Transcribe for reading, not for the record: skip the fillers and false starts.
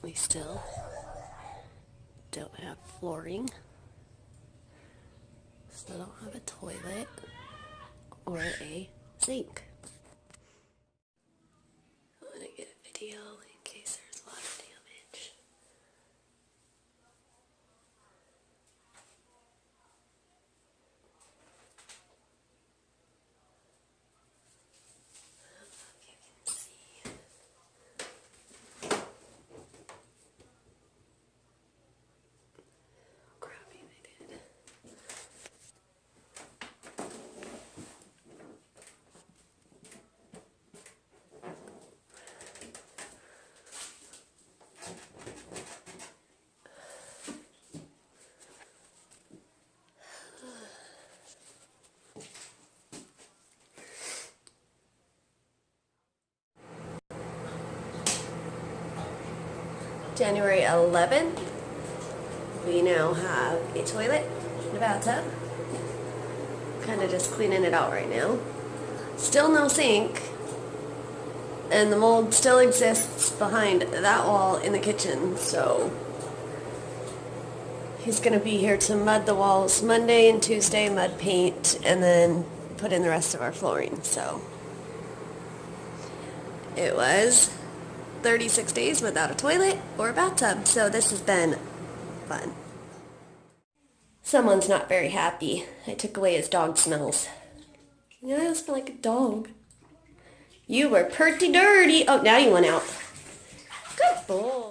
We still don't have flooring. Still don't have a toilet or a sink. I want to get a video in case there's a lot of damage. You can see. Crappy they did. January 11th, we now have a toilet and a bathtub. Kind of just cleaning it out right now. Still no sink, and the mold still exists behind that wall in the kitchen, so he's going to be here to mud the walls Monday and Tuesday, mud paint, and then put in the rest of our flooring. So it was 36 days without a toilet or a bathtub, so this has been fun. Someone's not very happy. I took away his dog smells. You know, I smell like a dog. You were pretty dirty. Oh, now you went out. Good boy.